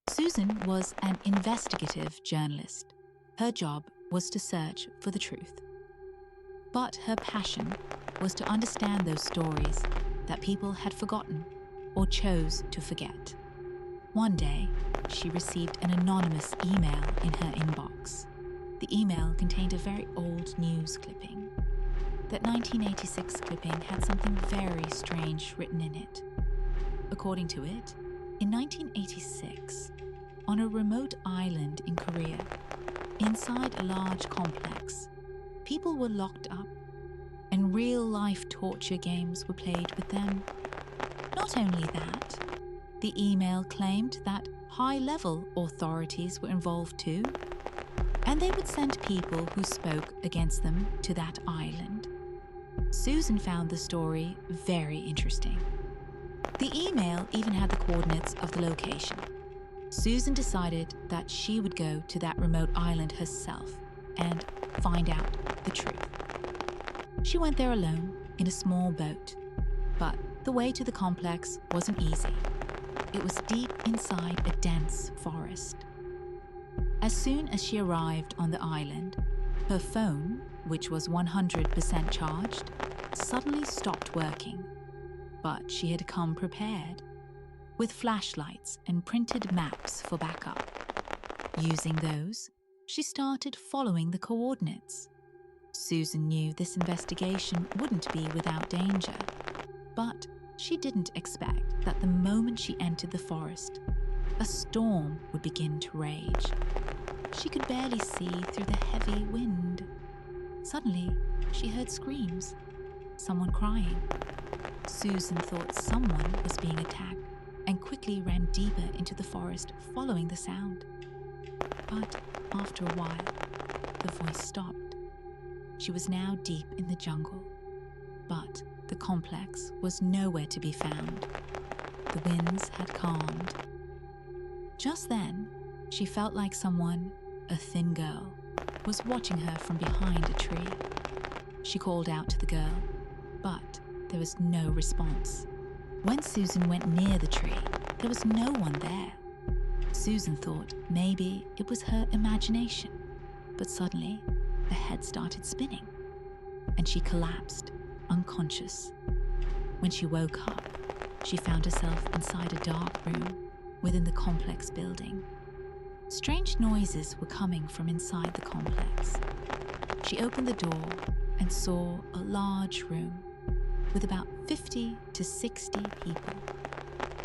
Susan was an investigative journalist. Her job was to search for the truth. But her passion was to understand those stories that people had forgotten or chose to forget. One day, she received an anonymous email in her inbox. The email contained a very old news clipping. That 1986 clipping had something very strange written in it. According to it, in 1986, on a remote island in Korea, inside a large complex, people were locked up and real-life torture games were played with them. Not only that, the email claimed that high-level authorities were involved too, and they would send people who spoke against them to that island. Susan found the story very interesting. The email even had the coordinates of the location. Susan decided that she would go to that remote island herself and find out the truth. She went there alone in a small boat, but the way to the complex wasn't easy. It was deep inside a dense forest. As soon as she arrived on the island, her phone, which was 100% charged, suddenly stopped working. But she had come prepared, with flashlights and printed maps for backup. Using those, she started following the coordinates. Susan knew this investigation wouldn't be without danger, but she didn't expect that the moment she entered the forest, a storm would begin to rage. She could barely see through the heavy wind. Suddenly, she heard screams, someone crying. Susan thought someone was being attacked and quickly ran deeper into the forest following the sound. But after a while, the voice stopped. She was now deep in the jungle, but the complex was nowhere to be found. The winds had calmed. Just then, she felt like someone, a thin girl, was watching her from behind a tree. She called out to the girl, but there was no response. When Susan went near the tree, there was no one there. Susan thought maybe it was her imagination, but suddenly her head started spinning, and she collapsed, unconscious. When she woke up, she found herself inside a dark room within the complex building. Strange noises were coming from inside the complex. She opened the door and saw a large room with about 50 to 60 people.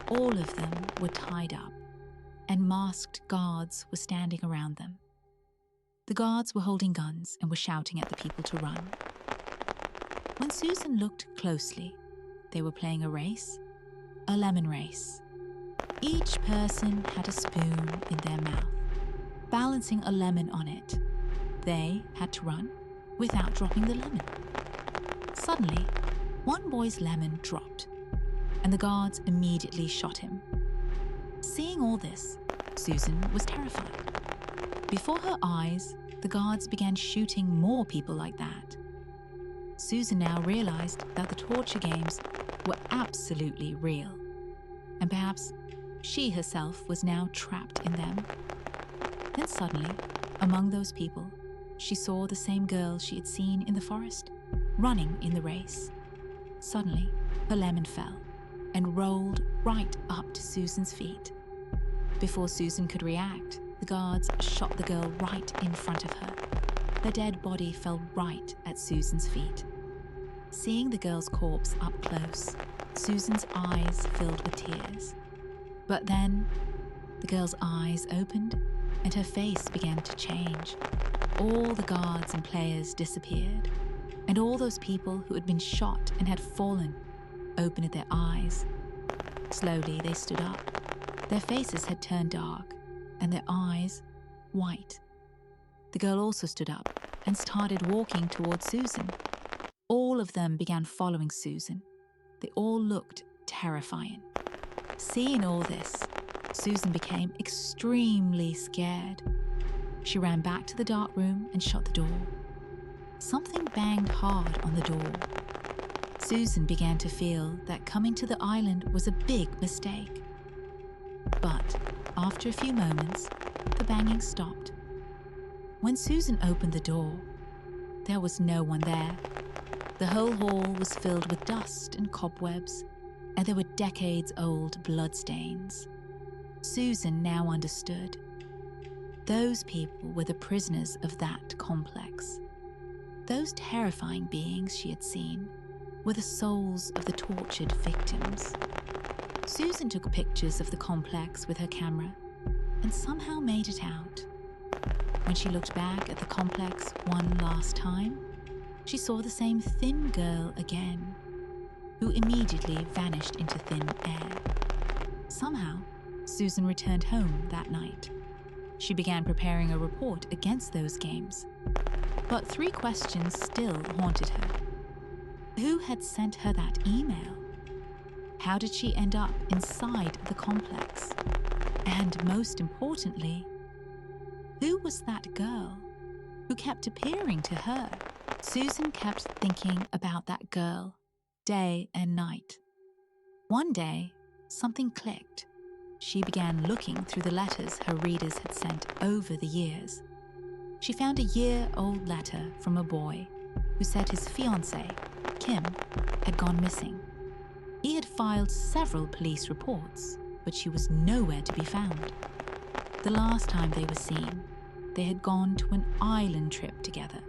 All of them were tied up, and masked guards were standing around them. The guards were holding guns and were shouting at the people to run. When Susan looked closely, they were playing a race, a lemon race. Each person had a spoon in their mouth, balancing a lemon on it. They had to run without dropping the lemon. Suddenly, one boy's lemon dropped, and the guards immediately shot him. Seeing all this, Susan was terrified. Before her eyes, the guards began shooting more people like that. Susan now realized that the torture games were absolutely real, and perhaps she herself was now trapped in them. Then suddenly, among those people, she saw the same girl she had seen in the forest, running in the race. Suddenly, her lemon fell and rolled right up to Susan's feet. Before Susan could react, the guards shot the girl right in front of her. Her dead body fell right at Susan's feet. Seeing the girl's corpse up close, Susan's eyes filled with tears. But then, the girl's eyes opened and her face began to change. All the guards and players disappeared, and all those people who had been shot and had fallen opened their eyes. Slowly, they stood up. Their faces had turned dark, and their eyes white. The girl also stood up and started walking towards Susan. All of them began following Susan. They all looked terrifying. Seeing all this, Susan became extremely scared. She ran back to the dark room and shut the door. Something banged hard on the door. Susan began to feel that coming to the island was a big mistake. But After a few moments, the banging stopped. When Susan opened the door, there was no one there. The whole hall was filled with dust and cobwebs, and there were decades-old bloodstains. Susan now understood. Those people were the prisoners of that complex. Those terrifying beings she had seen were the souls of the tortured victims. Susan took pictures of the complex with her camera and somehow made it out. When she looked back at the complex one last time, she saw the same thin girl again, who immediately vanished into thin air. Somehow, Susan returned home that night. She began preparing a report against those games. But 3 questions still haunted her. Who had sent her that email? How did she end up inside the complex? And most importantly, who was that girl who kept appearing to her? Susan kept thinking about that girl day and night. One day, something clicked. She began looking through the letters her readers had sent over the years. She found a year-old letter from a boy who said his fiancée, Kim, had gone missing. He had filed several police reports, but she was nowhere to be found. The last time they were seen, they had gone to an island trip together.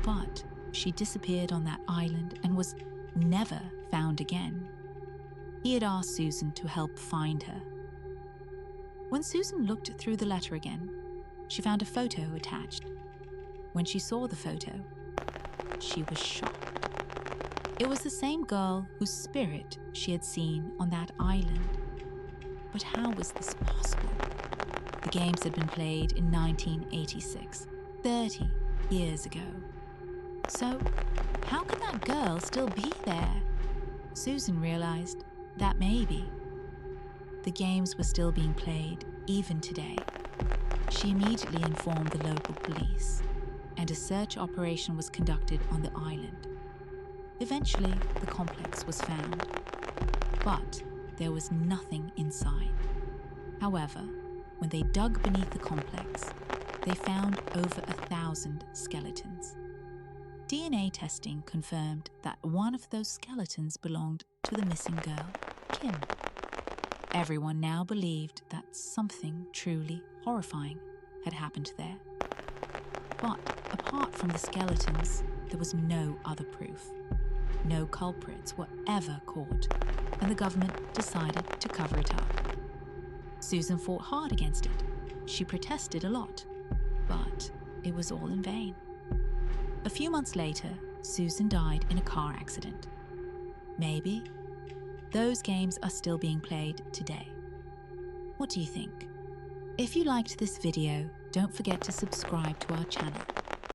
But she disappeared on that island and was never found again. He had asked Susan to help find her. When Susan looked through the letter again, she found a photo attached. When she saw the photo, she was shocked. It was the same girl whose spirit she had seen on that island. But how was this possible? The games had been played in 1986, 30 years ago. So, how could that girl still be there? Susan realized that maybe the games were still being played even today. She immediately informed the local police, and a search operation was conducted on the island. Eventually, the complex was found, but there was nothing inside. However, when they dug beneath the complex, they found over 1,000 skeletons. DNA testing confirmed that one of those skeletons belonged to the missing girl, Kim. Everyone now believed that something truly horrifying had happened there. But apart from the skeletons, there was no other proof. No culprits were ever caught, and the government decided to cover it up. Susan fought hard against it. She protested a lot, but it was all in vain. A few months later, Susan died in a car accident. Maybe those games are still being played today. What do you think? If you liked this video, don't forget to subscribe to our channel.